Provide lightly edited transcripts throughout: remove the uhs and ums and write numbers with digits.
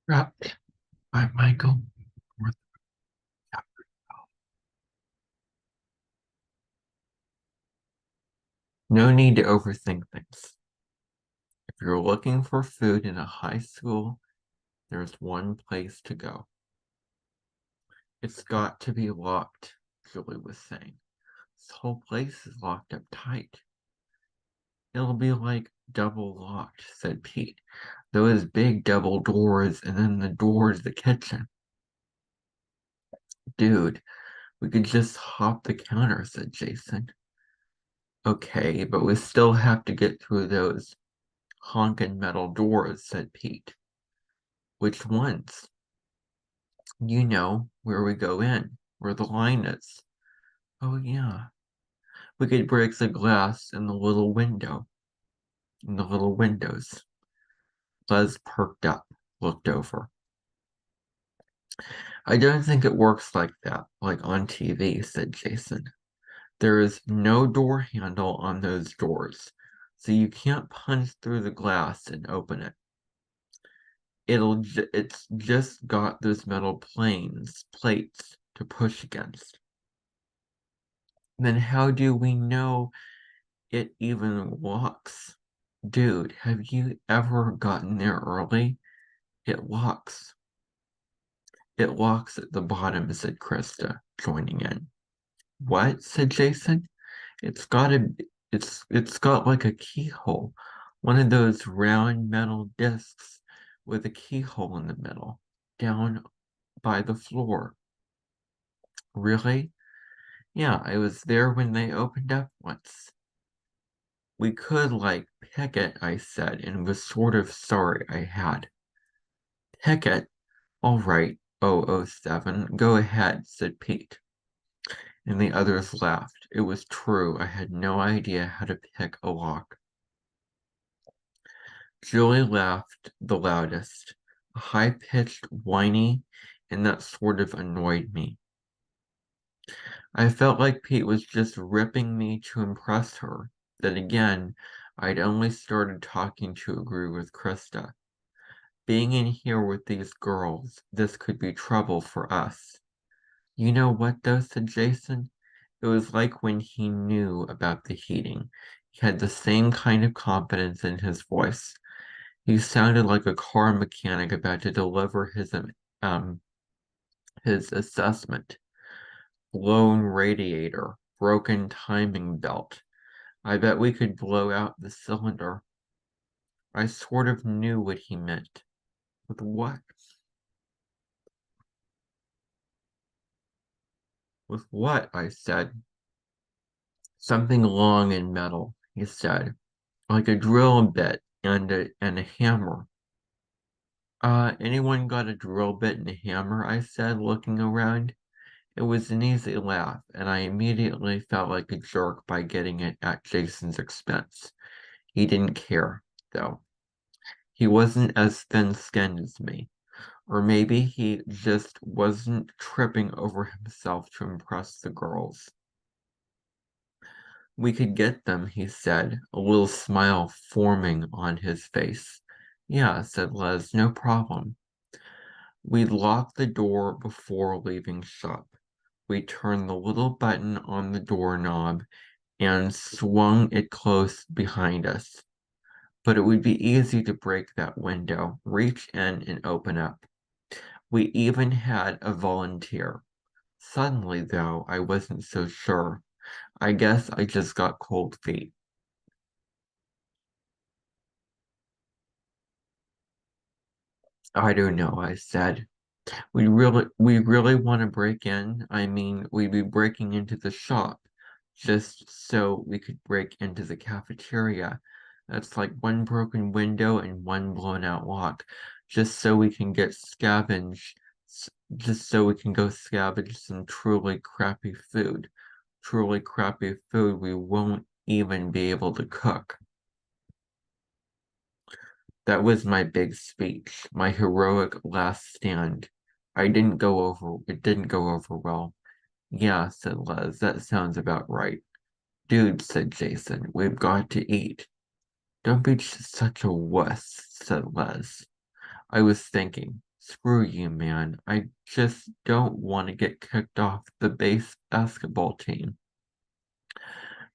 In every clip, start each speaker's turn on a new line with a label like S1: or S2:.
S1: Wrapped by Michael Northrop. No need to overthink things. If you're looking for food in a high school, there's one place to go. It's got to be locked, Julie was saying. This whole place is locked up tight. It'll be like double locked, said Pete. Those big double doors and then the door to the kitchen. Dude, we could just hop the counter, said Jason. Okay, but we still have to get through those honkin' metal doors, said Pete. Which ones? You know, where we go in, where the line is. Oh, yeah. We could break the glass in the little window, in the little windows. Les perked up, looked over. I don't think it works like that, like on TV, said Jason. There is no door handle on those doors, so you can't punch through the glass and open it. It's just got those metal plates to push against. Then how do we know it even locks? Dude, have you ever gotten there early? It locks. It locks at the bottom, said Krista, joining in. What? Said Jason. It's got a it's got like a keyhole. One of those round metal discs with a keyhole in the middle, down by the floor. Really? Yeah, I was there when they opened up once. We could, like, pick it, I said, and was sort of sorry I had. Pick it? All right, 007, go ahead, said Pete. And the others laughed. It was true, I had no idea how to pick a lock. Julie laughed the loudest, a high-pitched whiny, and that sort of annoyed me. I felt like Pete was just ripping me to impress her. Then again, I'd only started talking to agree with Krista. Being in here with these girls, this could be trouble for us. You know what, though, said Jason? It was like when he knew about the heating. He had the same kind of confidence in his voice. He sounded like a car mechanic about to deliver um his assessment. Blown radiator, broken timing belt. I bet we could blow out the cylinder. I sort of knew what he meant. With what? With what? I said. Something long and metal, he said, like a drill bit and a hammer. Anyone got a drill bit and a hammer? I said, looking around. It was an easy laugh, and I immediately felt like a jerk by getting it at Jason's expense. He didn't care, though. He wasn't as thin-skinned as me. Or maybe he just wasn't tripping over himself to impress the girls. We could get them, he said, a little smile forming on his face. Yeah, said Les, no problem. We locked the door before leaving shop. We turned the little button on the doorknob and swung it close behind us. But it would be easy to break that window, reach in and open up. We even had a volunteer. Suddenly, though, I wasn't so sure. I guess I just got cold feet. I don't know, I said. We really want to break in. I mean, we'd be breaking into the shop just so we could break into the cafeteria. That's like one broken window and one blown out lock, just so we can get scavenge, just so we can go scavenge some truly crappy food. Truly crappy food we won't even be able to cook. That was my big speech, my heroic last stand. It didn't go over well. Yeah, said Les, that sounds about right. Dude, said Jason, we've got to eat. Don't be such a wuss, said Les. I was thinking, Screw you, man. I just don't want to get kicked off the base basketball team.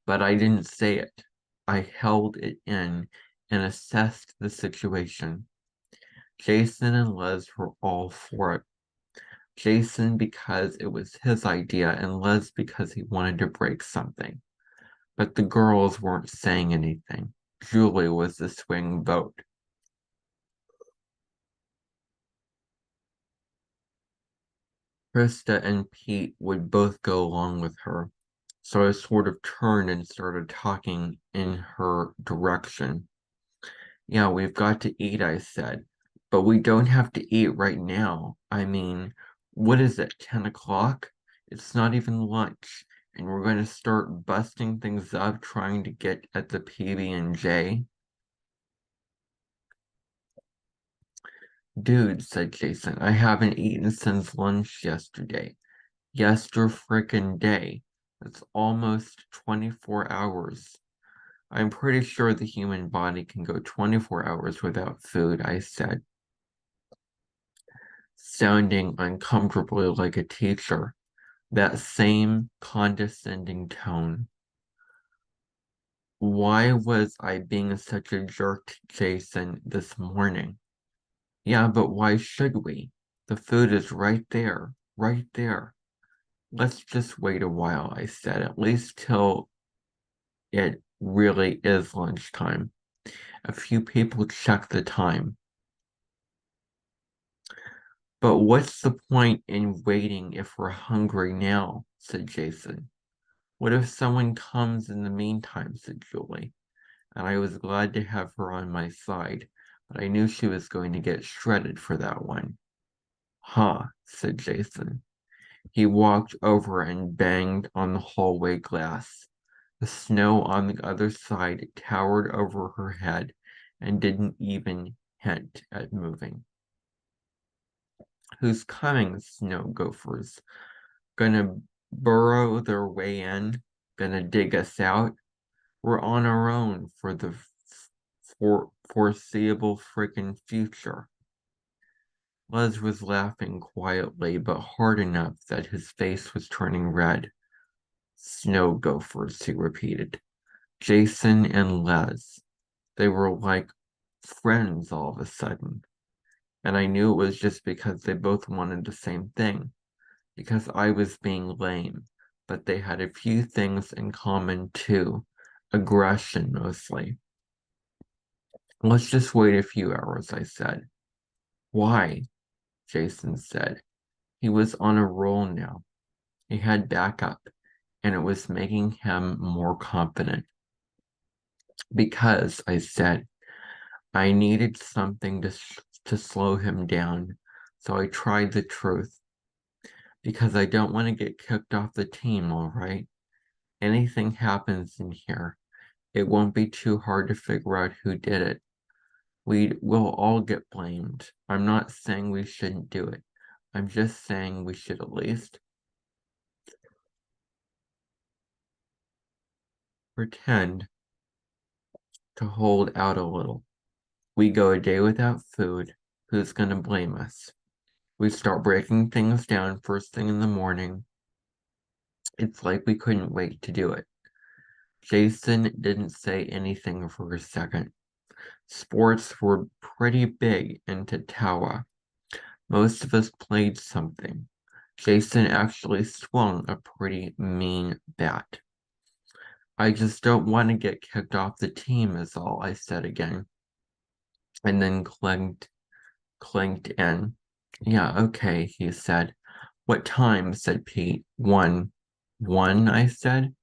S1: But I didn't say it. I held it in and assessed the situation. Jason and Les were all for it. Jason because it was his idea, and Les because he wanted to break something. But the girls weren't saying anything. Julie was the swing vote. Krista and Pete would both go along with her, so I sort of turned and started talking in her direction. Yeah, we've got to eat, I said, but we don't have to eat right now. I mean, what is it, 10 o'clock? It's not even lunch, and we're going to start busting things up trying to get at the PB&J? Dude, said Jason, I haven't eaten since lunch yesterday. Yester frickin' day. That's almost 24 hours. I'm pretty sure the human body can go 24 hours without food, I said, sounding uncomfortably like a teacher. That same condescending tone. Why was I being such a jerk to Jason this morning? Yeah, but why should we? The food is right there, right there. Let's just wait a while, I said, at least till it really is lunchtime. A few people check the time. But what's the point in waiting if we're hungry now? Said Jason. What if someone comes in the meantime? Said Julie. And I was glad to have her on my side, but I knew she was going to get shredded for that one. Huh, said Jason. He walked over and banged on the hallway glass. The snow on the other side towered over her head and didn't even hint at moving. Who's coming, snow gophers? Gonna burrow their way in? Gonna dig us out? We're on our own for the foreseeable freaking future. Les was laughing quietly, but hard enough that his face was turning red. Snow gophers, he repeated. Jason and Les. They were like friends all of a sudden. And I knew it was just because they both wanted the same thing. Because I was being lame. But they had a few things in common too. Aggression, mostly. Let's just wait a few hours, I said. Why? Jason said. He was on a roll now. He had backup, and it was making him more confident. Because, I said, I needed something to slow him down, so I tried the truth. Because I don't want to get kicked off the team, all right? Anything happens in here, it won't be too hard to figure out who did it. We will all get blamed. I'm not saying we shouldn't do it. I'm just saying we should at least pretend to hold out a little. We go a day without food. Who's gonna blame us? We start breaking things down first thing in the morning. It's like we couldn't wait to do it. Jason didn't say anything for a second. Sports were pretty big in Tatawa. Most of us played something. Jason actually swung a pretty mean bat. I just don't want to get kicked off the team is all, I said again. And then clinked in. Yeah, okay, he said. What time? Said Pete. 1. 1, I said.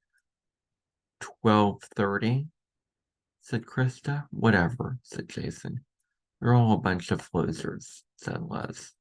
S1: 12:30, said Krista. Whatever, said Jason. You're all a bunch of losers, said Les.